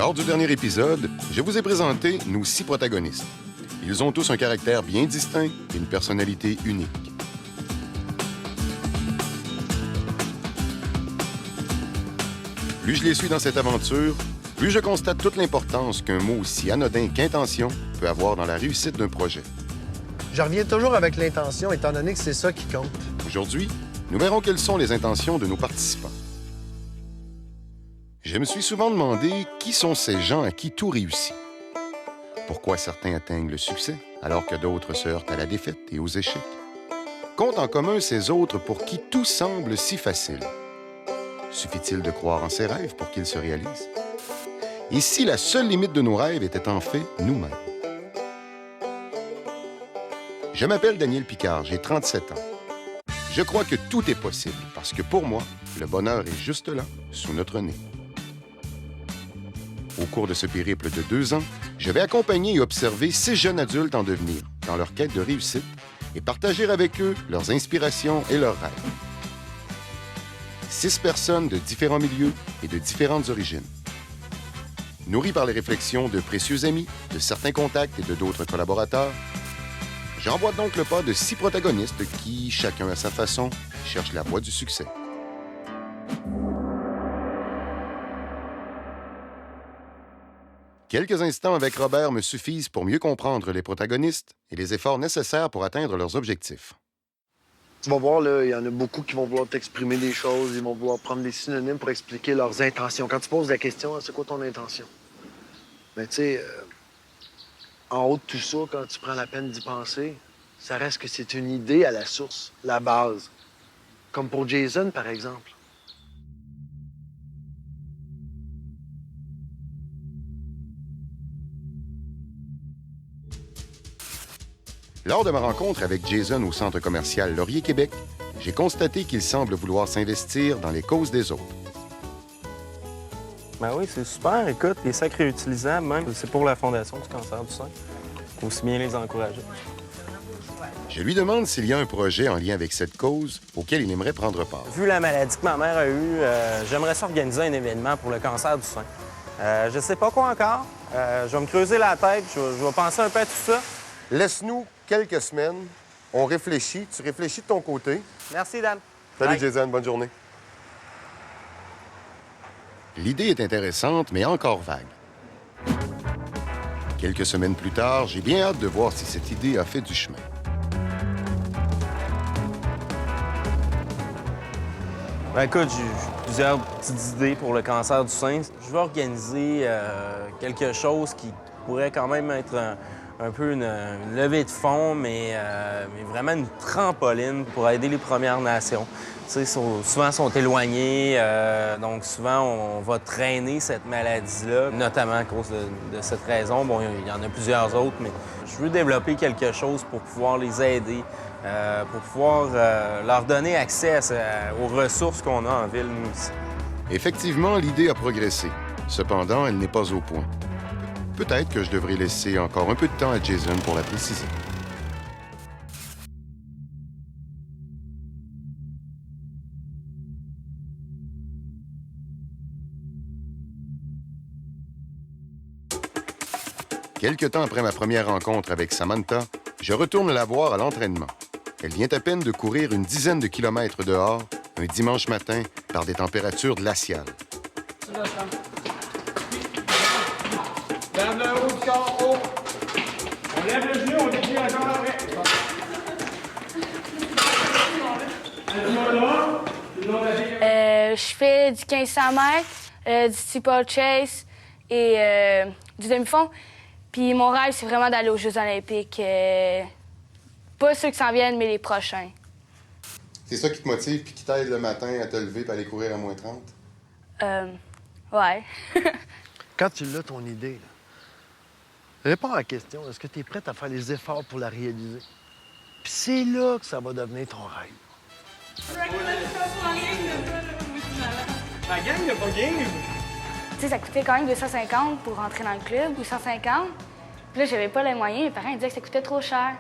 Lors du dernier épisode, je vous ai présenté nos 6 protagonistes. Ils ont tous un caractère bien distinct et une personnalité unique. Plus je les suis dans cette aventure, plus je constate toute l'importance qu'un mot aussi anodin qu'intention peut avoir dans la réussite d'un projet. Je reviens toujours avec l'intention, étant donné que c'est ça qui compte. Aujourd'hui, nous verrons quelles sont les intentions de nos participants. Je me suis souvent demandé qui sont ces gens à qui tout réussit. Pourquoi certains atteignent le succès, alors que d'autres se heurtent à la défaite et aux échecs? Qu'ont en commun ces autres pour qui tout semble si facile? Suffit-il de croire en ses rêves pour qu'ils se réalisent? Et si la seule limite de nos rêves était en fait nous-mêmes? Je m'appelle Daniel Picard, j'ai 37 ans. Je crois que tout est possible parce que pour moi, le bonheur est juste là, sous notre nez. Au cours de ce périple de 2 ans, je vais accompagner et observer 6 jeunes adultes en devenir dans leur quête de réussite et partager avec eux leurs inspirations et leurs rêves. 6 personnes de différents milieux et de différentes origines. Nourris par les réflexions de précieux amis, de certains contacts et de d'autres collaborateurs, j'emboîte donc le pas de 6 protagonistes qui, chacun à sa façon, cherchent la voie du succès. Quelques instants avec Robert me suffisent pour mieux comprendre les protagonistes et les efforts nécessaires pour atteindre leurs objectifs. Tu vas voir, là, il y en a beaucoup qui vont vouloir t'exprimer des choses, ils vont vouloir prendre des synonymes pour expliquer leurs intentions. Quand tu poses la question, c'est quoi ton intention? Mais tu sais, en haut de tout ça, quand tu prends la peine d'y penser, ça reste que c'est une idée à la source, la base. Comme pour Jason, par exemple. Lors de ma rencontre avec Jason au centre commercial Laurier-Québec, j'ai constaté qu'il semble vouloir s'investir dans les causes des autres. Ben oui, c'est super. Écoute, les sacs réutilisables, même, c'est pour la Fondation du cancer du sein. Faut aussi bien les encourager. Je lui demande s'il y a un projet en lien avec cette cause auquel il aimerait prendre part. Vu la maladie que ma mère a eue, j'aimerais ça organiser un événement pour le cancer du sein. Je sais pas quoi encore. Je vais me creuser la tête, je vais penser un peu à tout ça. Laisse-nous quelques semaines. On réfléchit. Tu réfléchis de ton côté. Merci, Dan. Salut, Bye. Jason. Bonne journée. L'idée est intéressante, mais encore vague. Quelques semaines plus tard, j'ai bien hâte de voir si cette idée a fait du chemin. Ben écoute, j'ai plusieurs petites idées pour le cancer du sein. Je vais organiser quelque chose qui pourrait quand même être un peu une levée de fonds, mais vraiment une trampoline pour aider les Premières Nations. Tu sais, souvent sont éloignés, donc souvent on va traîner cette maladie-là, notamment à cause de cette raison. Bon, il y en a plusieurs autres, mais je veux développer quelque chose pour pouvoir les aider, pour pouvoir leur donner accès aux ressources qu'on a en ville, nous, ici. Effectivement, l'idée a progressé. Cependant, elle n'est pas au point. Peut-être que je devrais laisser encore un peu de temps à Jason pour la préciser. Quelque temps après ma première rencontre avec Samantha, je retourne la voir à l'entraînement. Elle vient à peine de courir une dizaine de kilomètres dehors, un dimanche matin, par des températures glaciales. Lève le haut du corps, haut. On lève le genou, on détient encore après. Je fais du 1500 mètres, du steeplechase et du demi-fond. Puis mon rêve, c'est vraiment d'aller aux Jeux olympiques. Pas ceux qui s'en viennent, mais les prochains. C'est ça qui te motive puis qui t'aide le matin à te lever et aller courir à moins 30? Ouais. Quand tu l'as, ton idée, là, réponds à la question. Est-ce que tu es prête à faire les efforts pour la réaliser? Puis c'est là que ça va devenir ton rêve. La gang n'a pas game. Tu sais, ça coûtait quand même 250 pour rentrer dans le club, ou 150. Puis là, j'avais pas les moyens. Mes parents disaient que ça coûtait trop cher.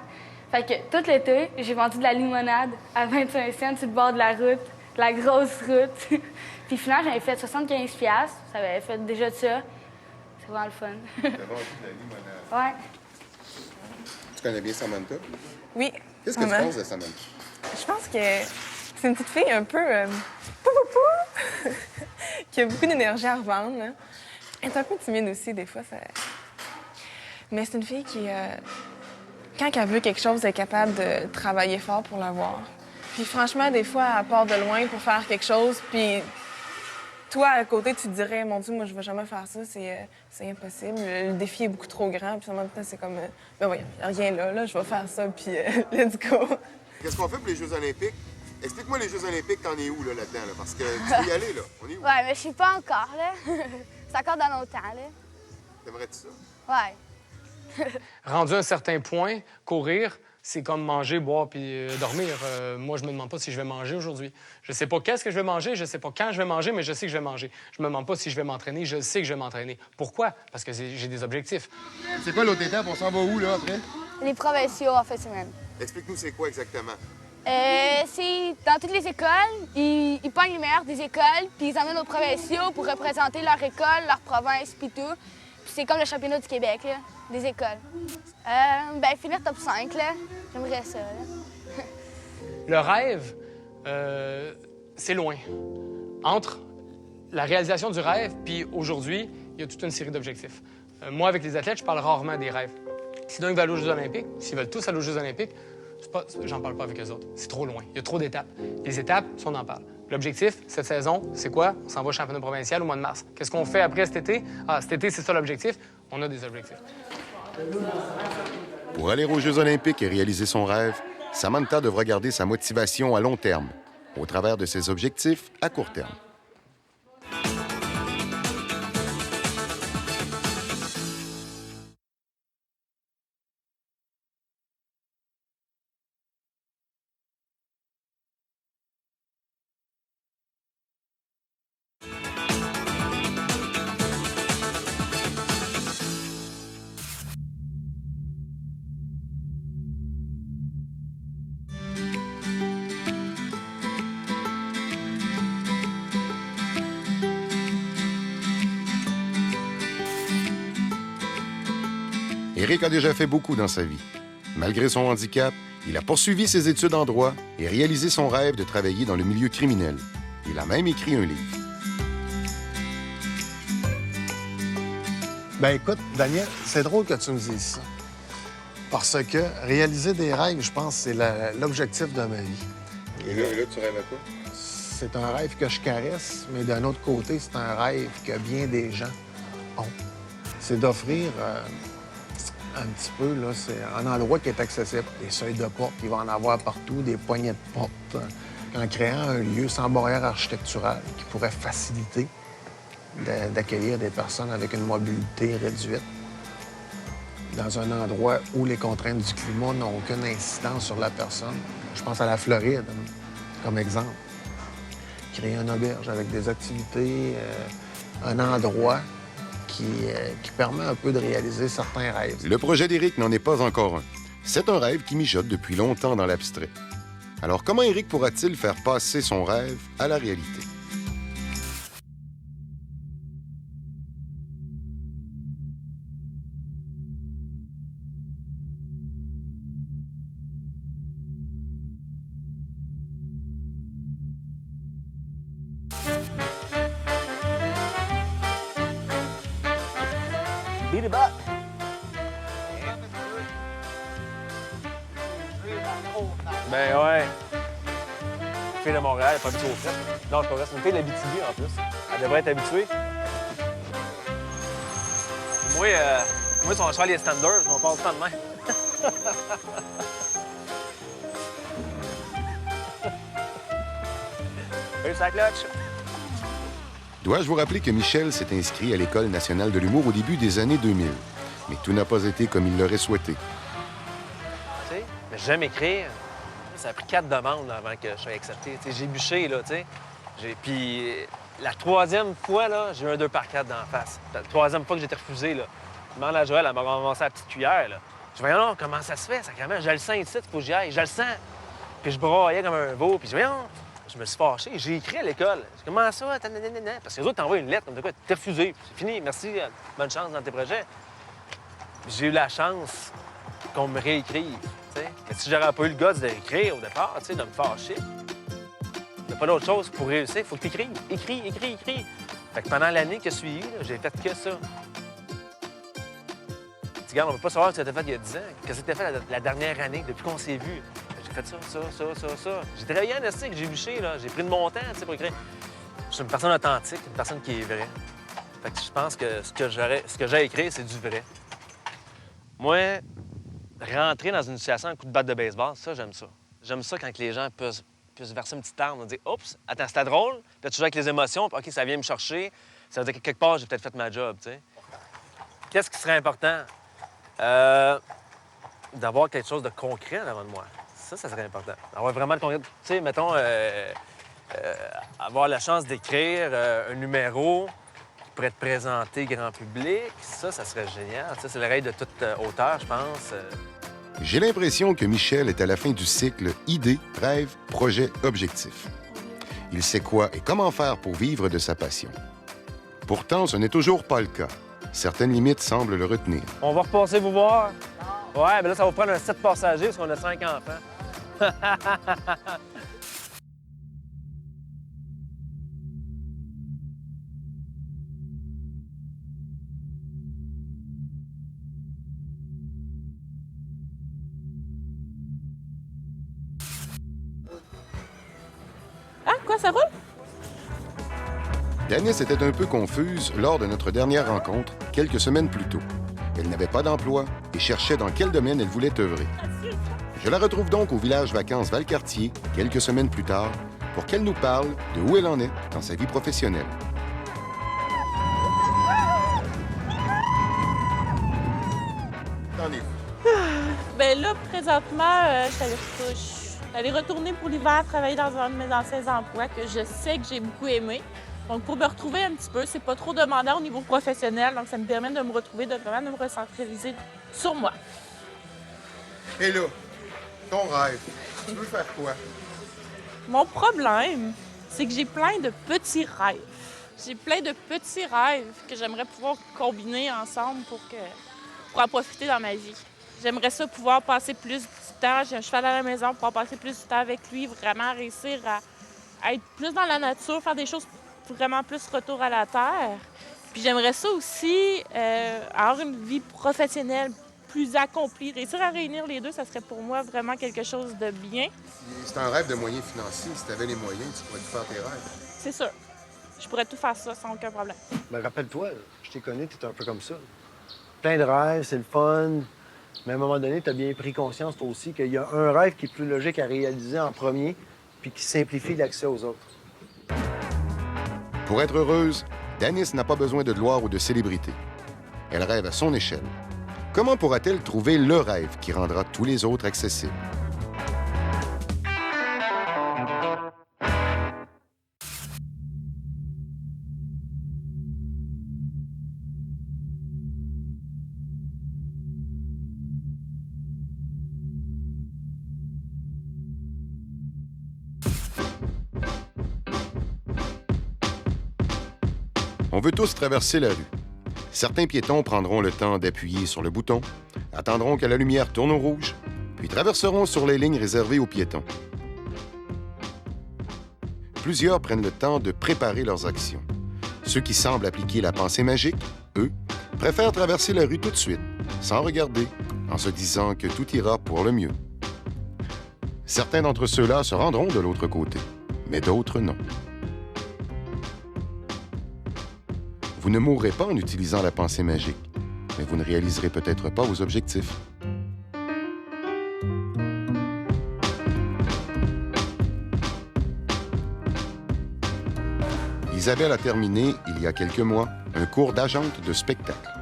Fait que tout l'été, j'ai vendu de la limonade à 25 cents sur le bord de la route, de la grosse route. Puis finalement, j'avais fait 75$. Ça avait fait déjà de ça. C'est vraiment le fun. T'as vendu de la limonade. Ouais. Tu connais bien Samantha? Oui. Qu'est-ce que tu vraiment. penses de Samantha? Je pense que c'est une petite fille un peu... pou, pou, pou, qui a beaucoup d'énergie à revendre. Là. Elle est un peu timide aussi, des fois. Ça... Mais c'est une fille qui, quand elle veut quelque chose, elle est capable de travailler fort pour l'avoir. Puis franchement, des fois, elle part de loin pour faire quelque chose, puis toi, à côté, tu te dirais, mon Dieu, moi, je vais jamais faire ça, c'est impossible. Le défi est beaucoup trop grand, puis en même temps, c'est comme, ben voyons, y a rien là, je vais faire ça, puis let's go. Qu'est-ce qu'on fait pour les Jeux olympiques? Explique-moi les Jeux olympiques, t'en es où là-dedans? Là? Parce que tu veux y aller, là. On est où? Ouais, mais je suis pas encore, là. C'est encore dans longtemps, là. T'aimerais-tu ça? Ouais. Rendu à un certain point, courir, c'est comme manger, boire puis dormir. Moi, je me demande pas si je vais manger aujourd'hui. Je sais pas qu'est-ce que je vais manger, je sais pas quand je vais manger, mais je sais que je vais manger. Je me demande pas si je vais m'entraîner, je sais que je vais m'entraîner. Pourquoi? Parce que j'ai des objectifs. C'est quoi l'autre étape? On s'en va où, là, après? Les provinciaux en fin de semaine. Explique-nous c'est quoi exactement. C'est dans toutes les écoles, ils pognent les meilleurs des écoles, puis ils emmènent aux provinciaux pour représenter leur école, leur province, puis tout. Puis c'est comme le championnat du Québec, là, des écoles. Finir top 5, là, j'aimerais ça, là. Le rêve, c'est loin. Entre la réalisation du rêve puis aujourd'hui, il y a toute une série d'objectifs. Moi, avec les athlètes, je parle rarement des rêves. Sinon, ils veulent aller aux Jeux olympiques. S'ils veulent tous aller aux Jeux olympiques, j'en parle pas avec eux autres. C'est trop loin. Il y a trop d'étapes. Les étapes, ça, on en parle. L'objectif, cette saison, c'est quoi? On s'en va au championnat provincial au mois de mars. Qu'est-ce qu'on fait après cet été? Ah, cet été, c'est ça l'objectif. On a des objectifs. Pour aller aux Jeux olympiques et réaliser son rêve, Samantha devra garder sa motivation à long terme, au travers de ses objectifs à court terme. Éric a déjà fait beaucoup dans sa vie. Malgré son handicap, il a poursuivi ses études en droit et réalisé son rêve de travailler dans le milieu criminel. Il a même écrit un livre. Ben écoute, Daniel, c'est drôle que tu me dises ça. Parce que réaliser des rêves, je pense, c'est l'objectif de ma vie. Et là, tu rêves à quoi? C'est un rêve que je caresse, mais d'un autre côté, c'est un rêve que bien des gens ont. C'est d'offrir un petit peu, là, c'est un endroit qui est accessible. Des seuils de porte, il va en avoir partout, des poignées de porte. En créant un lieu sans barrière architecturale qui pourrait faciliter d'accueillir des personnes avec une mobilité réduite dans un endroit où les contraintes du climat n'ont aucune incidence sur la personne. Je pense à la Floride, comme exemple. Créer une auberge avec des activités, un endroit qui permet un peu de réaliser certains rêves. Le projet d'Éric n'en est pas encore un. C'est un rêve qui mijote depuis longtemps dans l'abstrait. Alors comment Éric pourra-t-il faire passer son rêve à la réalité? Beat it up! Ben ouais. Une fille de Montréal, elle est pas habituée aux frites. Non, c'est pas vrai, c'est une fille de l'Abitibi en plus. Elle devrait être habituée. Moi, son cheval, il est standard, on parle tout le temps de même. Salut, ça clutch! Dois-je vous rappeler que Michel s'est inscrit à l'École nationale de l'humour au début des années 2000. Mais tout n'a pas été comme il l'aurait souhaité. Tu sais, mais j'aime écrire. Ça a pris 4 demandes là, avant que je sois accepté. Tu sais, j'ai bûché, là, tu sais. Puis la 3e fois, là, j'ai eu un 2 par 4 dans la face. La 3e fois que j'ai été refusé, là. Je demande à Joël, elle m'a ramassé la petite cuillère, là. Je dis, voyons, comment ça se fait, sacrément? Je le sens ici, il faut que j'y aille. Je le sens. Puis je broyais comme un veau, puis je dis, voyons, Je me suis fâché. J'ai écrit à l'école. Comment ça? Parce que les autres t'envoient une lettre comme de quoi, t'es refusé. C'est fini, merci, bonne chance dans tes projets. J'ai eu la chance qu'on me réécrive. T'sais. Mais si j'aurais pas eu le gosse de réécrire au départ, de me fâcher, il n'y a pas d'autre chose pour réussir. Il faut que tu écrives. Écris. Fait que pendant l'année qui a suivi, j'ai fait que ça. Regarde, on ne peut pas savoir ce que tu as fait il y a 10 ans. Qu'est-ce que tu as fait la dernière année, depuis qu'on s'est vu? J'ai fait ça. J'ai travaillé en esthétique, j'ai bûché, là. J'ai pris de mon temps pour écrire. Je suis une personne authentique, une personne qui est vraie. Fait que je pense que ce que j'ai à écrire, c'est du vrai. Moi, rentrer dans une situation à coup de batte de baseball, ça, j'aime ça. J'aime ça quand les gens peuvent verser une petite larme, dire « Oups, attends, c'était drôle. » Puis là, tu joues avec les émotions, puis OK, ça vient me chercher. Ça veut dire que quelque part, j'ai peut-être fait ma job, tu sais. Qu'est-ce qui serait important? D'avoir quelque chose de concret en avant de moi. Ça serait important. Avoir vraiment de concret. Tu sais, mettons, avoir la chance d'écrire un numéro qui pourrait être présenté grand public, ça serait génial. Ça, c'est le rêve de tout auteur, je pense. J'ai l'impression que Michel est à la fin du cycle idée, rêve, projet, objectif. Il sait quoi et comment faire pour vivre de sa passion. Pourtant, ce n'est toujours pas le cas. Certaines limites semblent le retenir. On va repasser vous voir. Ouais, mais là, ça va prendre un 7 passagers parce qu'on a 5 enfants. Ah, quoi, ça roule? Danis était un peu confuse lors de notre dernière rencontre, quelques semaines plus tôt. Elle n'avait pas d'emploi et cherchait dans quel domaine elle voulait œuvrer. Je la retrouve donc au village vacances Valcartier, quelques semaines plus tard, pour qu'elle nous parle de où elle en est dans sa vie professionnelle. T'en es où? Bien là, présentement, je suis allée retourner pour l'hiver travailler dans un de mes anciens emplois que je sais que j'ai beaucoup aimé. Donc, pour me retrouver un petit peu, c'est pas trop demandant au niveau professionnel. Donc, ça me permet de me retrouver, de vraiment me recentraliser sur moi. Et là, ton rêve, tu veux faire quoi? Mon problème, c'est que j'ai plein de petits rêves. J'ai plein de petits rêves que j'aimerais pouvoir combiner ensemble pour en profiter dans ma vie. J'aimerais ça pouvoir passer plus du temps. J'ai un cheval à la maison, pouvoir passer plus du temps avec lui, vraiment réussir à être plus dans la nature, faire des choses vraiment plus retour à la terre. Puis j'aimerais ça aussi, avoir une vie professionnelle plus accomplie. Réussir à réunir les deux, ça serait pour moi vraiment quelque chose de bien. C'est un rêve de moyens financiers. Si tu avais les moyens, tu pourrais tout faire tes rêves. C'est sûr. Je pourrais tout faire ça sans aucun problème. Ben, rappelle-toi, je t'ai connu, t'es un peu comme ça. Plein de rêves, c'est le fun. Mais à un moment donné, t'as bien pris conscience, toi aussi, qu'il y a un rêve qui est plus logique à réaliser en premier puis qui simplifie l'accès aux autres. Pour être heureuse, Danis n'a pas besoin de gloire ou de célébrité. Elle rêve à son échelle. Comment pourra-t-elle trouver le rêve qui rendra tous les autres accessibles? On veut tous traverser la rue. Certains piétons prendront le temps d'appuyer sur le bouton, attendront que la lumière tourne au rouge, puis traverseront sur les lignes réservées aux piétons. Plusieurs prennent le temps de préparer leurs actions. Ceux qui semblent appliquer la pensée magique, eux, préfèrent traverser la rue tout de suite, sans regarder, en se disant que tout ira pour le mieux. Certains d'entre ceux-là se rendront de l'autre côté, mais d'autres non. Vous ne mourrez pas en utilisant la pensée magique, mais vous ne réaliserez peut-être pas vos objectifs. Isabelle a terminé, il y a quelques mois, un cours d'agente de spectacle.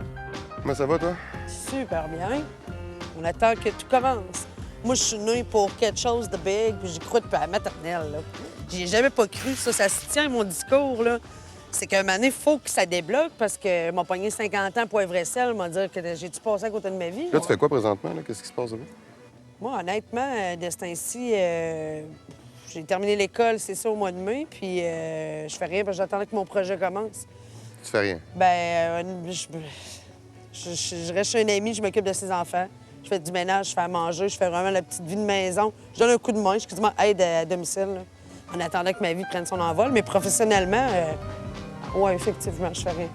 Comment ça va, toi? Super bien. On attend que tout commence. Moi, je suis née pour quelque chose de big, puis j'y crois depuis la maternelle. Là. J'y ai jamais pas cru, ça se tient, mon discours, là. C'est qu'à un moment donné, il faut que ça débloque parce que m'a pogné 50 ans poivre et sel, m'a dit que j'ai-tu passé à côté de ma vie? Là, tu fais quoi présentement? Qu'est-ce qui se passe là? Moi, honnêtement, de ce temps-ci, J'ai terminé l'école, c'est ça, au mois de mai, puis je fais rien parce que j'attendais que mon projet commence. Tu fais rien. Je reste chez un ami, je m'occupe de ses enfants. Je fais du ménage, je fais à manger, je fais vraiment la petite vie de maison. Je donne un coup de main, je suis quasiment aide à domicile, là, en attendant que ma vie prenne son envol. Mais professionnellement, oui, effectivement, je fais rien.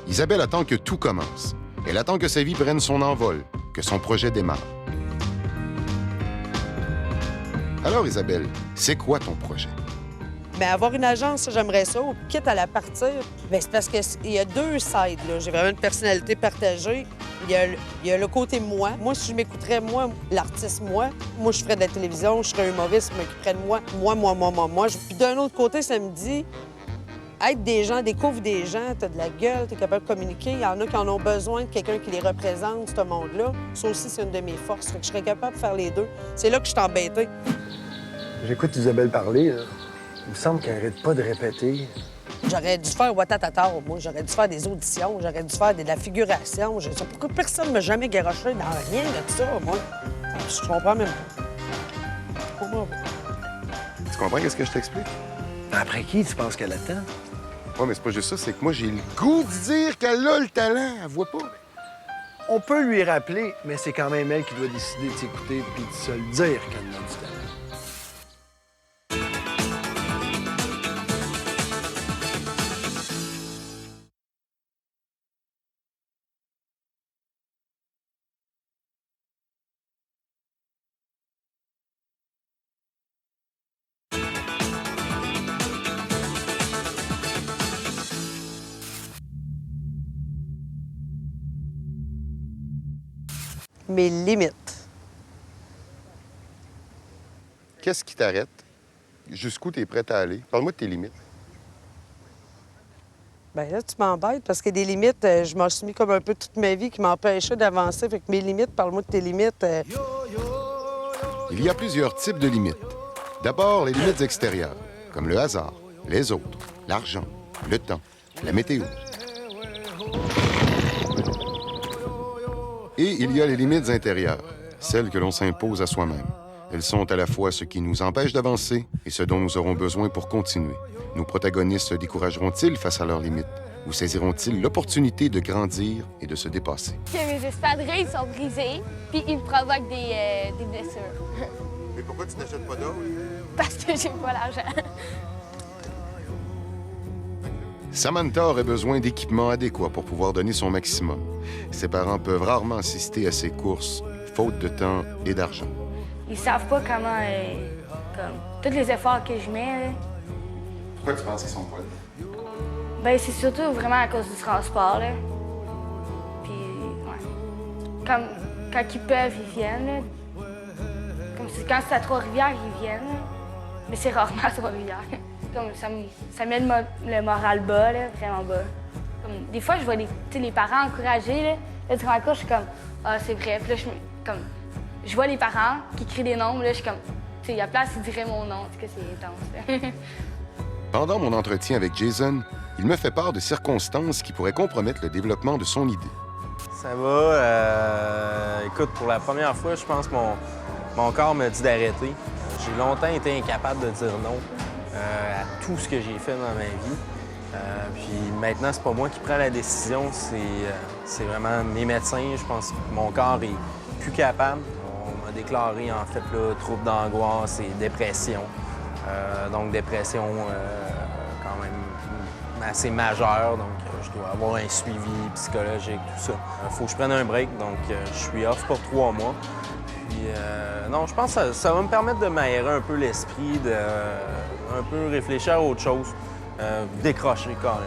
Isabelle attend que tout commence. Elle attend que sa vie prenne son envol, que son projet démarre. Alors, Isabelle, c'est quoi ton projet? Mais avoir une agence, ça, j'aimerais ça. Quitte à la partir, bien, c'est parce qu'il y a deux sides, là. J'ai vraiment une personnalité partagée. Il y a le côté moi. Moi, si je m'écouterais, moi, l'artiste, moi, je ferais de la télévision, je serais humoriste, je m'occuperais de moi. Puis d'un autre côté, ça me dit, être des gens, découvre des gens, t'as de la gueule, t'es capable de communiquer. Il y en a qui en ont besoin de quelqu'un qui les représente, ce monde-là. Ça aussi, c'est une de mes forces. Fait que je serais capable de faire les deux. C'est là que je suis embêtée. J'écoute Isabelle parler, là. Il me semble qu'elle n'arrête pas de répéter. J'aurais dû faire Watatata, moi. J'aurais dû faire des auditions, j'aurais dû faire de la figuration. Je sais pourquoi personne ne m'a jamais garoché dans rien de ça, moi. Je comprends même pas. Je comprends pas. Tu comprends qu'est-ce que je t'explique? Après qui tu penses qu'elle attend? Oui, mais c'est pas juste ça, c'est que moi, j'ai le goût de dire qu'elle a le talent. Elle voit pas. On peut lui rappeler, mais c'est quand même elle qui doit décider de t'écouter puis de se le dire qu'elle a du talent. Mes limites. Qu'est-ce qui t'arrête? Jusqu'où tu es prête à aller? Parle-moi de tes limites. Bien là, tu m'embêtes parce que des limites, je m'en suis mis comme un peu toute ma vie qui m'empêchait d'avancer. Fait que mes limites, parle-moi de tes limites. Il y a plusieurs types de limites. D'abord, les limites extérieures, comme le hasard, les autres, l'argent, le temps, la météo. Et il y a les limites intérieures, celles que l'on s'impose à soi-même. Elles sont à la fois ce qui nous empêche d'avancer et ce dont nous aurons besoin pour continuer. Nos protagonistes se décourageront-ils face à leurs limites ou saisiront-ils l'opportunité de grandir et de se dépasser? Que mes espadrilles sont brisées, puis ils me provoquent des blessures. Mais pourquoi tu n'achètes pas d'autres? Parce que j'ai pas l'argent. Samantha aurait besoin d'équipements adéquats pour pouvoir donner son maximum. Ses parents peuvent rarement assister à ses courses, faute de temps et d'argent. Ils savent pas comment... comme, tous les efforts que je mets, là. Pourquoi tu penses qu'ils sont pas là? Ben, c'est surtout vraiment à cause du transport, là. Puis, ouais. Comme, quand ils peuvent, ils viennent, là. Comme quand c'est à Trois-Rivières, ils viennent, là. Mais c'est rarement à Trois-Rivières. Comme ça met le moral bas, là, vraiment bas. Comme, des fois, je vois les parents encouragés, là. Là, durant la course, je suis comme, ah, c'est vrai. Puis là, je vois les parents qui crient des noms, là, je suis comme, tu sais, il y a place, ils diraient mon nom. En tout cas, c'est intense, là. Pendant mon entretien avec Jason, il me fait part de circonstances qui pourraient compromettre le développement de son idée. Ça va. Écoute, pour la première fois, je pense que mon corps me dit d'arrêter. J'ai longtemps été incapable de dire non à tout ce que j'ai fait dans ma vie. Puis maintenant, c'est pas moi qui prends la décision, c'est vraiment mes médecins. Je pense que mon corps est plus capable. On m'a déclaré, en fait, là, trouble d'angoisse et dépression. Donc, dépression quand même assez majeure. Donc, je dois avoir un suivi psychologique, tout ça. Il faut que je prenne un break, donc je suis off pour 3 mois. Puis, non, je pense que ça va me permettre de m'aérer un peu l'esprit, de un peu réfléchir à autre chose, décrocher carrément.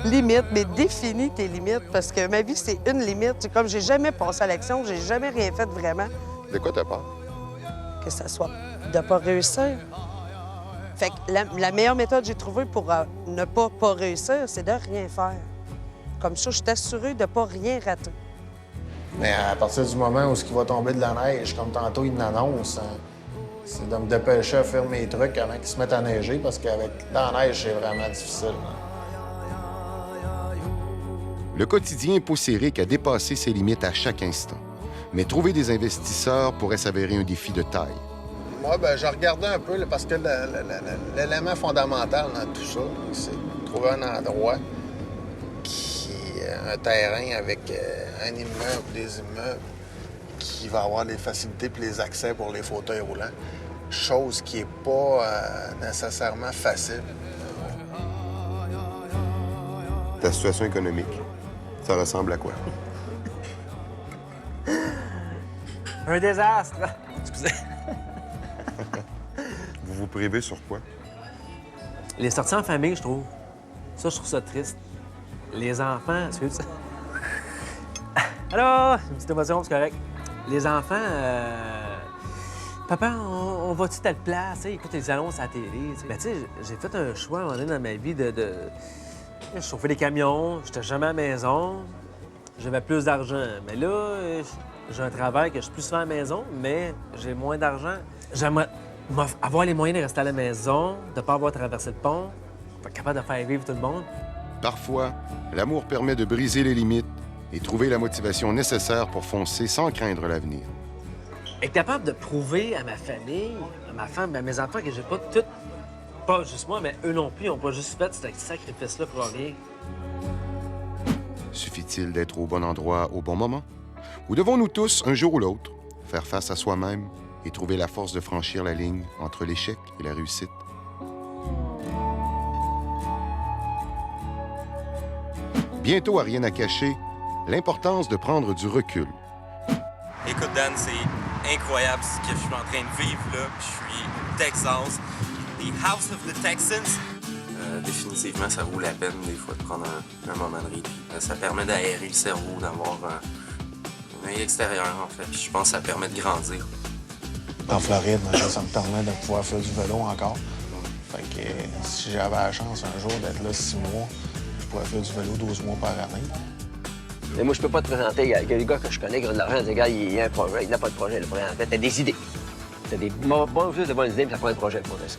Limite, mais définis tes limites parce que ma vie, c'est une limite. C'est comme j'ai jamais passé à l'action, j'ai jamais rien fait vraiment. De quoi t'as peur? Que ça soit de pas réussir. Fait que la meilleure méthode que j'ai trouvée pour ne pas réussir, c'est de rien faire. Comme ça, je suis assurée de pas rien rater. Mais à partir du moment où il va tomber de la neige, comme tantôt il l'annonce, c'est de me dépêcher à faire mes trucs avant qu'ils se mettent à neiger, parce qu'avec dans la neige, c'est vraiment difficile. Le quotidien pousse Éric à dépasser ses limites à chaque instant. Mais trouver des investisseurs pourrait s'avérer un défi de taille. Moi, ben, je regardais un peu là, parce que l'élément fondamental dans tout ça, c'est de trouver un endroit un terrain avec un immeuble, des immeubles qui va avoir les facilités et les accès pour les fauteuils roulants. Chose qui n'est pas nécessairement facile. Ta situation économique, ça ressemble à quoi? Un désastre! Excusez. Vous vous privez sur quoi? Les sorties en famille, je trouve. Ça, je trouve ça triste. Les enfants, excuse. Allô? Une petite émotion, c'est correct. Les enfants, papa, on va-tu telle place? Écoute les annonces à la télé. Ben, tu sais, j'ai fait un choix à un moment donné dans ma vie de... Je chauffais des camions, j'étais jamais à la maison, j'avais plus d'argent. Mais là, j'ai un travail que je suis plus souvent à la maison, mais j'ai moins d'argent. J'aimerais avoir les moyens de rester à la maison, de ne pas avoir traversé le pont, être capable de faire vivre tout le monde. Parfois, l'amour permet de briser les limites et trouver la motivation nécessaire pour foncer sans craindre l'avenir. Être capable de prouver à ma famille, à ma femme, à mes enfants que j'ai pas tout, pas juste moi, mais eux non plus, ils n'ont pas juste fait ce sacrifice-là pour rien. Suffit-il d'être au bon endroit au bon moment? Ou devons-nous tous, un jour ou l'autre, faire face à soi-même et trouver la force de franchir la ligne entre l'échec et la réussite? Bientôt, à Rien à cacher, l'importance de prendre du recul. Écoute, Dan, c'est incroyable ce que je suis en train de vivre là. Je suis au Texas, the House of the Texans. Définitivement, ça vaut la peine des fois de prendre un moment de répit. Ça permet d'aérer le cerveau, d'avoir un œil extérieur, en fait. Puis je pense que ça permet de grandir. En Floride, ça me permet de pouvoir faire du vélo encore. Fait que si j'avais la chance un jour d'être là 6 mois, je pourrais faire du vélo 12 mois par année. Mais moi, je peux pas te présenter. Il y a des gars que je connais qui ont de l'argent. Des gars, il y a un projet. Il n'a pas de projet. En fait, t'as des idées. T'as des bonnes idées, mais ça prend un projet pour ça.